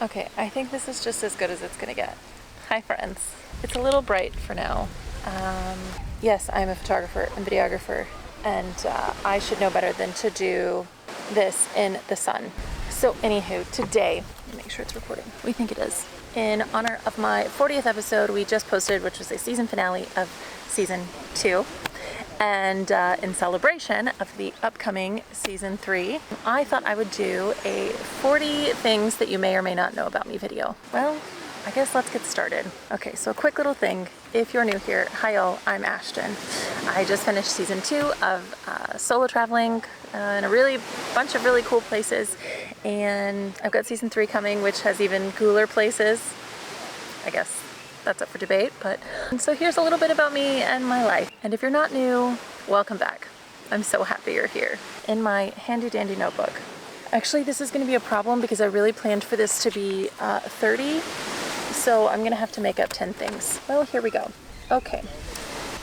Okay, I think this is just as good as it's gonna get. Hi friends. It's a little bright for now. Yes, I'm a photographer and videographer, and I should know better than to do this in the sun. So anywho, today, let me make sure it's recording. We think it is. In honor of my 40th episode we just posted, which was a season finale of season 2. And in celebration of the upcoming season 3, I thought I would do a 40 things that you may or may not know about me video. Well, I guess let's get started. Okay, so a quick little thing. If you're new here, hi y'all, I'm Ashton. I just finished season 2 of solo traveling in a bunch of really cool places, and I've got season 3 coming, which has even cooler places. I guess that's up for debate, but so here's a little bit about me and my life. And if you're not new, welcome back. I'm so happy you're here. In my handy dandy notebook. Actually, this is going to be a problem because I really planned for this to be 30, so I'm going to have to make up 10 things. Well, here we go. Okay.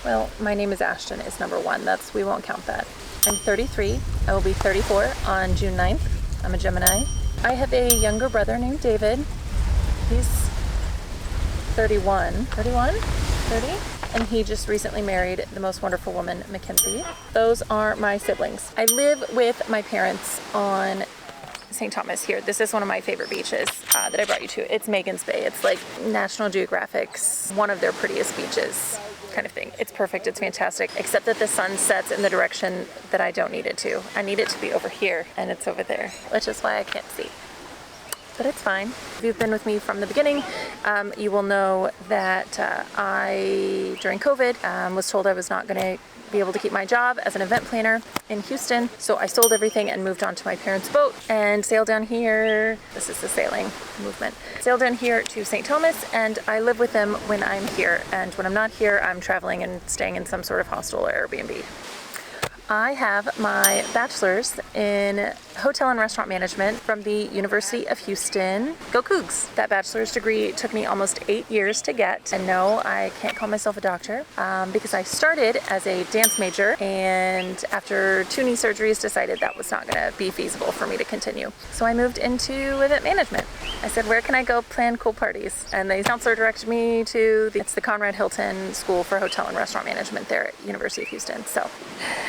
Well, my name is Ashton is number 1. We won't count that. I'm 33. I will be 34 on June 9th. I'm a Gemini. I have a younger brother named David. He's 31, 30, and he just recently married the most wonderful woman, Mackenzie. Those are my siblings. I live with my parents on St. Thomas here. This is one of my favorite beaches that I brought you to. It's Magen's Bay. It's like National Geographic's one of their prettiest beaches kind of thing. It's perfect. It's fantastic, except that the sun sets in the direction that I don't need it to. I need it to be over here, and it's over there, which is why I can't see. But it's fine. If you've been with me from the beginning, you will know that I, during COVID, was told I was not going to be able to keep my job as an event planner in Houston. So I sold everything and moved onto my parents' boat and sailed down here. This is the sailing movement. Sailed down here to St. Thomas, and I live with them when I'm here. And when I'm not here, I'm traveling and staying in some sort of hostel or Airbnb. I have my bachelor's in hotel and restaurant management from the University of Houston. Go Cougs! That bachelor's degree took me almost 8 years to get. And no, I can't call myself a doctor because I started as a dance major, and after 2 knee surgeries decided that was not going to be feasible for me to continue. So I moved into event management. I said, where can I go plan cool parties? And the counselor directed me to it's the Conrad Hilton School for Hotel and Restaurant Management there at University of Houston.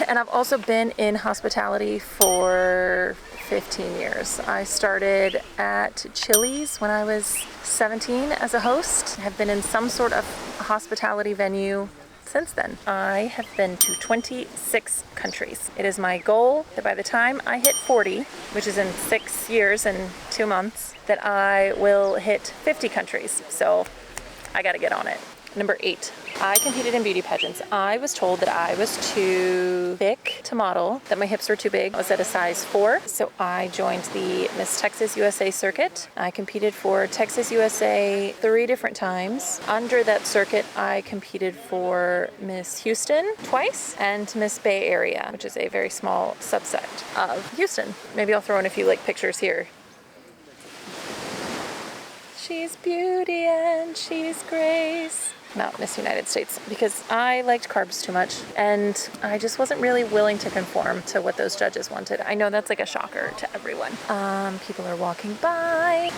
And I've also been in hospitality for 15 years. I started at Chili's when I was 17 as a host. I have been in some sort of hospitality venue since then. I have been to 26 countries. It is my goal that by the time I hit 40, which is in 6 years and 2 months, that I will hit 50 countries. So I gotta get on it. Number 8, I competed in beauty pageants. I was told that I was too thick to model, that my hips were too big. I was at a size 4, so I joined the Miss Texas USA circuit. I competed for Texas USA 3 different times. Under that circuit, I competed for Miss Houston twice and Miss Bay Area, which is a very small subset of Houston. Maybe I'll throw in a few pictures here. She's beauty and she's grace. Not Miss United States, because I liked carbs too much and I just wasn't really willing to conform to what those judges wanted. I know that's like a shocker to everyone. People are walking by.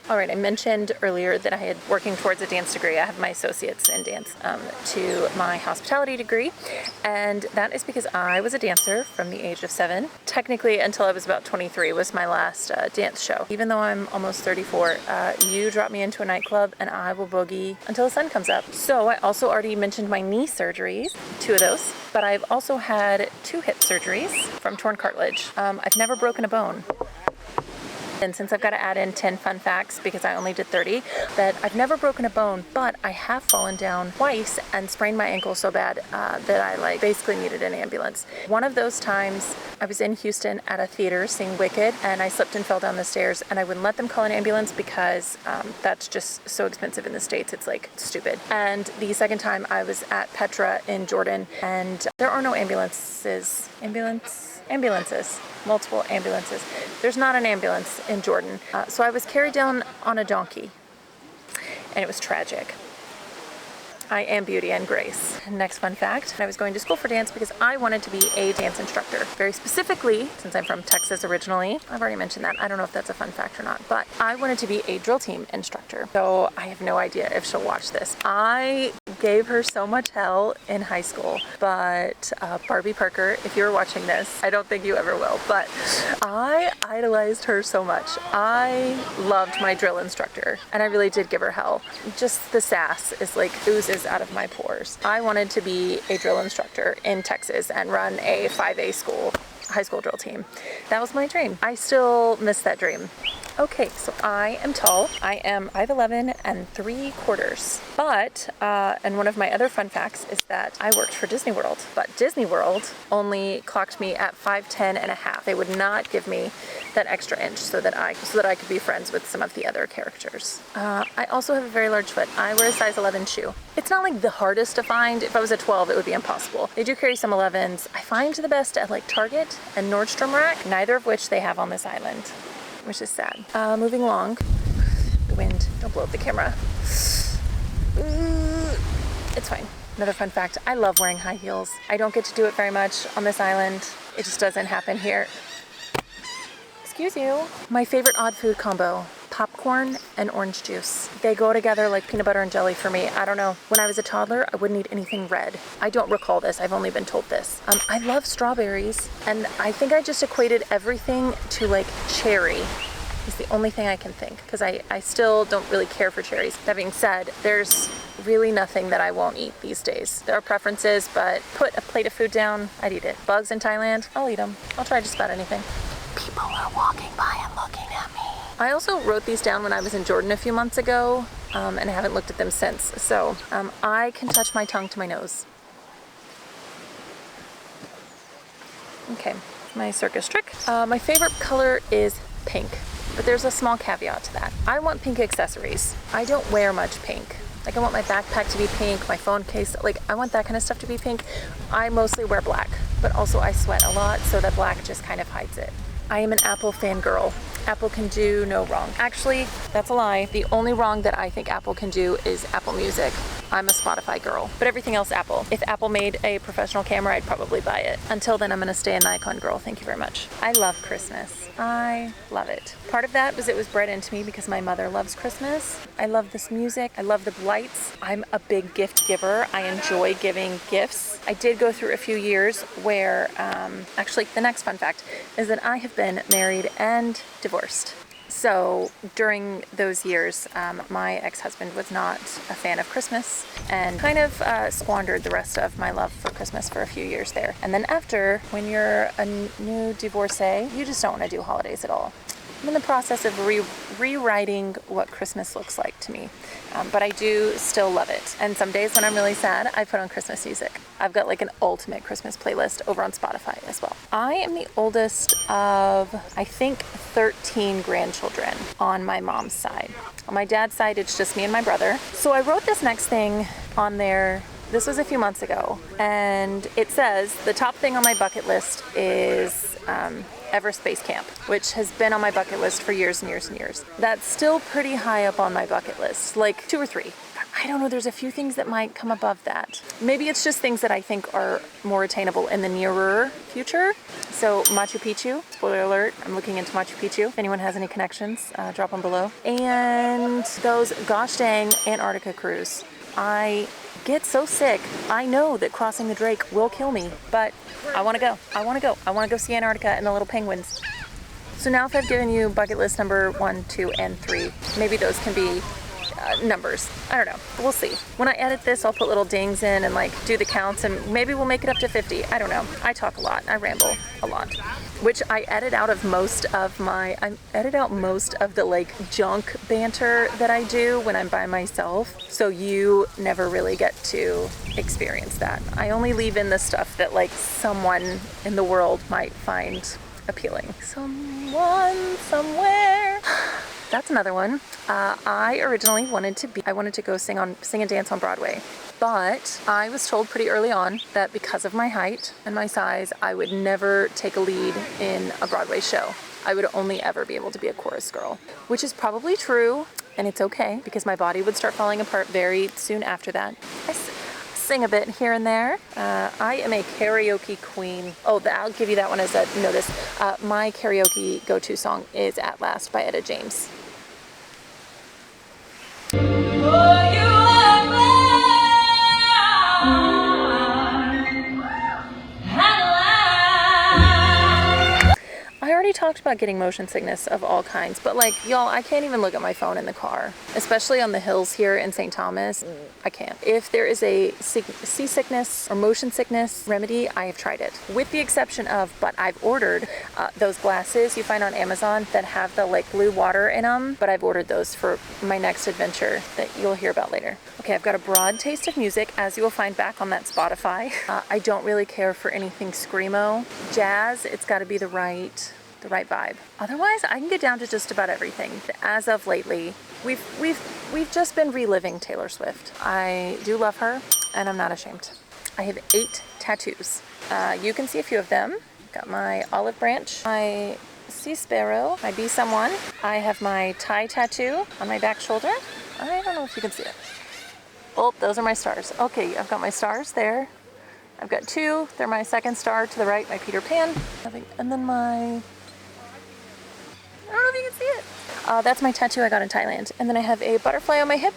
All right, I mentioned earlier that I had working towards a dance degree. I have my associates in dance to my hospitality degree, and that is because I was a dancer from the age of 7. Technically, until I was about 23 was my last dance show. Even though I'm almost 34, you drop me into a nightclub and I will boogie until the sun comes up. So I also already mentioned my knee surgeries, 2 of those, but I've also had 2 hip surgeries from torn cartilage. I've never broken a bone. And since I've got to add in 10 fun facts, because I only did 30, that I've never broken a bone, but I have fallen down twice and sprained my ankle so bad that I basically needed an ambulance. One of those times, I was in Houston at a theater seeing Wicked, and I slipped and fell down the stairs, and I wouldn't let them call an ambulance because that's just so expensive in the States. It's stupid. And the second time I was at Petra in Jordan, and there are no ambulances. Multiple ambulances. There's not an ambulance in Jordan. So I was carried down on a donkey, and it was tragic. I am beauty and grace. Next fun fact, I was going to school for dance because I wanted to be a dance instructor. Very specifically, since I'm from Texas originally, I've already mentioned that. I don't know if that's a fun fact or not, but I wanted to be a drill team instructor. So I have no idea if she'll watch this. I gave her so much hell in high school, but Barbie Parker, if you're watching this, I don't think you ever will, but I idolized her so much. I loved my drill instructor, and I really did give her hell. Just the sass is like oozes out of my pores. I wanted to be a drill instructor in Texas and run a 5A school, high school drill team. That was my dream. I still miss that dream. Okay, so I am tall. I am 5'11" and 3/4. But, and one of my other fun facts is that I worked for Disney World, but Disney World only clocked me at 5'10" and a half. They would not give me that extra inch so that I could be friends with some of the other characters. I also have a very large foot. I wear a size 11 shoe. It's not like the hardest to find. If I was a 12, it would be impossible. They do carry some 11s. I find the best at like Target and Nordstrom Rack, neither of which they have on this island, which is sad. Moving along. The wind, don't blow up the camera. It's fine. Another fun fact, I love wearing high heels. I don't get to do it very much on this island. It just doesn't happen here. Excuse you. My favorite odd food combo, popcorn and orange juice. They go together like peanut butter and jelly for me. I don't know. When I was a toddler, I wouldn't eat anything red. I don't recall this. I've only been told this. I love strawberries, and I think I just equated everything to like cherry. Is the only thing I can think, because I still don't really care for cherries. That being said, there's really nothing that I won't eat these days. There are preferences, but put a plate of food down, I'd eat it. Bugs in Thailand, I'll eat them. I'll try just about anything. People are walking by and looking at me. I also wrote these down when I was in Jordan a few months ago, and I haven't looked at them since. So I can touch my tongue to my nose. Okay, my circus trick. My favorite color is pink, but there's a small caveat to that. I want pink accessories. I don't wear much pink. Like I want my backpack to be pink, my phone case, like I want that kind of stuff to be pink. I mostly wear black, but also I sweat a lot, so that black just kind of hides it. I am an Apple fangirl. Apple can do no wrong. Actually, that's a lie. The only wrong that I think Apple can do is Apple Music. I'm a Spotify girl, but everything else Apple. If Apple made a professional camera, I'd probably buy it. Until then, I'm gonna stay a Nikon girl. Thank you very much. I love Christmas. I love it. Part of that was it was bred into me because my mother loves Christmas. I love this music. I love the lights. I'm a big gift giver. I enjoy giving gifts. I did go through a few years where, actually the next fun fact is that I have been married and divorced. So during those years, my ex-husband was not a fan of Christmas and kind of squandered the rest of my love for Christmas for a few years there. And then after, when you're a new divorcee, you just don't want to do holidays at all. I'm in the process of rewriting what Christmas looks like to me, but I do still love it. And some days when I'm really sad, I put on Christmas music. I've got like an ultimate Christmas playlist over on Spotify as well. I am the oldest of, I think, 13 grandchildren on my mom's side. On my dad's side, it's just me and my brother. So I wrote this next thing on there. This was a few months ago, and it says the top thing on my bucket list is Everest Base Camp, which has been on my bucket list for years and years and years. That's still pretty high up on my bucket list, like 2 or 3. I don't know, there's a few things that might come above that. Maybe it's just things that I think are more attainable in the nearer future. So Machu Picchu, spoiler alert, I'm looking into Machu Picchu. If anyone has any connections, drop them below. And those gosh dang Antarctica cruise. I get so sick. I know that crossing the Drake will kill me, but I want to go. I want to go see Antarctica and the little penguins. So now if I've given you bucket list number 1, 2, and 3, maybe those can be numbers. I don't know. We'll see. When I edit this, I'll put little dings in and like do the counts, and maybe we'll make it up to 50. I don't know. I talk a lot. I ramble a lot, which I edit out of most of the like junk banter that I do when I'm by myself. So you never really get to experience that. I only leave in the stuff that like someone in the world might find appealing. Someone somewhere. That's another one. I originally wanted to go sing and dance on Broadway. But I was told pretty early on that because of my height and my size, I would never take a lead in a Broadway show. I would only ever be able to be a chorus girl, which is probably true, and it's okay because my body would start falling apart very soon after that. I sing a bit here and there. I am a karaoke queen. Oh, I'll give you that one as a notice. My karaoke go-to song is At Last by Etta James. I already talked about getting motion sickness of all kinds, but like, y'all, I can't even look at my phone in the car, especially on the hills here in St. Thomas. I can't. If there is a seasickness or motion sickness remedy, I have tried it, with the exception of, but I've ordered those glasses you find on Amazon that have the like blue water in them, but I've ordered those for my next adventure that you'll hear about later. Okay, I've got a broad taste of music, as you will find back on that Spotify. I don't really care for anything screamo. Jazz, it's got to be the right vibe. Otherwise, I can get down to just about everything. As of lately, we've just been reliving Taylor Swift. I do love her, and I'm not ashamed. I have 8 tattoos. You can see a few of them. Got my olive branch, my sea sparrow, my be someone. I have my Thai tattoo on my back shoulder. I don't know if you can see it. Oh, those are my stars. Okay, I've got my stars there. I've got 2. They're my second star to the right, my Peter Pan. And then my... I don't know if you can see it. That's my tattoo I got in Thailand. And then I have a butterfly on my hip,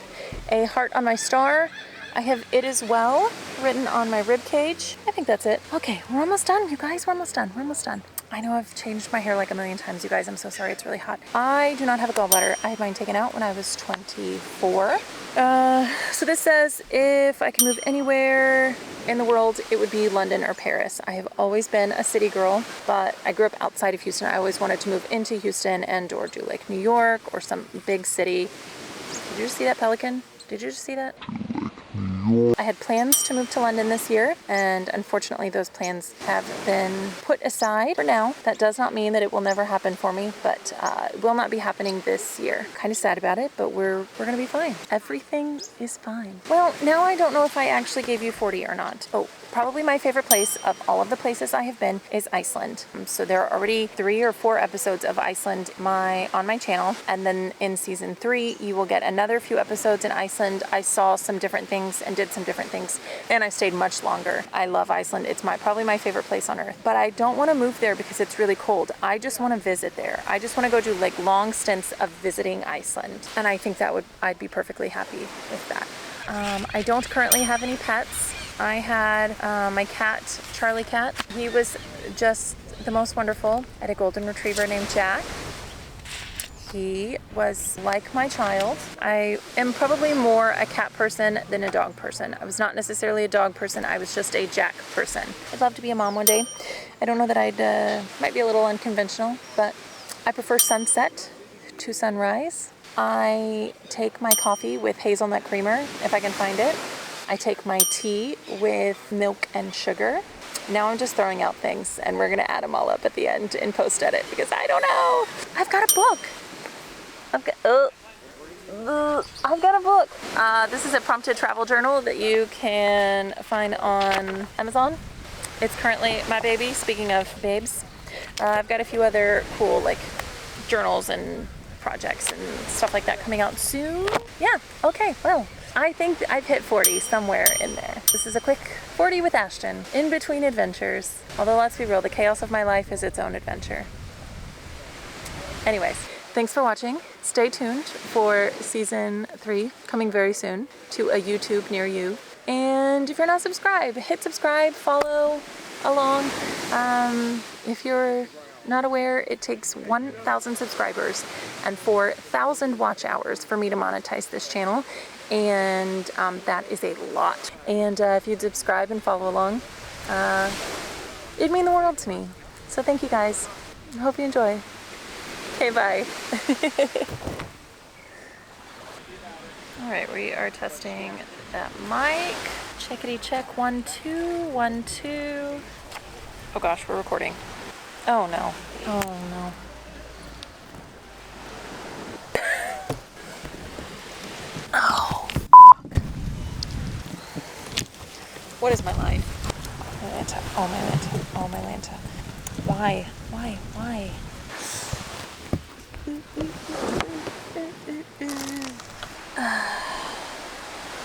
a heart on my star. I have "It Is Well" written on my rib cage. I think that's it. Okay, we're almost done, you guys. We're almost done. We're almost done. I know I've changed my hair like a million times, you guys. I'm so sorry. It's really hot. I do not have a gallbladder. I had mine taken out when I was 24. So this says if I can move anywhere in the world, it would be London or Paris. I have always been a city girl, but I grew up outside of Houston. I always wanted to move into Houston and or do like New York or some big city. Did you just see that pelican? Did you just see that? I had plans to move to London this year, and unfortunately those plans have been put aside for now. That does not mean that it will never happen for me, but it will not be happening this year. Kind of sad about it, but we're gonna be fine. Everything is fine. Well, now I don't know if I actually gave you 40 or not. Oh, probably my favorite place of all of the places I have been is Iceland. So there are already 3 or 4 episodes of Iceland on my channel, and then in season 3 you will get another few episodes in Iceland. I saw some different things and did some different things, and I stayed much longer. I love Iceland. It's probably my favorite place on earth, but I don't want to move there because it's really cold. I just want to visit there. I just want to go do like long stints of visiting Iceland, and I think I'd be perfectly happy with that. I don't currently have any pets. I had my cat, Charlie Cat. He was just the most wonderful. I had a golden retriever named Jack. He was like my child. I am probably more a cat person than a dog person. I was not necessarily a dog person. I was just a Jack person. I'd love to be a mom one day. I don't know that might be a little unconventional, but I prefer sunset to sunrise. I take my coffee with hazelnut creamer if I can find it. I take my tea with milk and sugar. Now I'm just throwing out things, and we're gonna add them all up at the end in post-edit because I don't know. I've got a book. I've got a book. This is a prompted travel journal that you can find on Amazon. It's currently my baby. Speaking of babes, I've got a few other cool like journals and projects and stuff like that coming out soon. Yeah, okay, well, I think I've hit 40 somewhere in there. This is a quick 40 with Ashton, in between adventures. Although let's be real, the chaos of my life is its own adventure. Anyways, thanks for watching. Stay tuned for season 3, coming very soon to a YouTube near you. And if you're not subscribed, hit subscribe, follow along. If you're not aware, it takes 1,000 subscribers and 4,000 watch hours for me to monetize this channel. And that is a lot. And if you'd subscribe and follow along, it'd mean the world to me. So thank you guys. I hope you enjoy. Okay, bye. All right, we are testing that mic. Checkity check, 1, 2, 1, 2. Oh gosh, we're recording. Oh no. Oh no. Oh. What is my life? My Lanta. Oh, my Lanta. Oh, my Lanta. Why? Why?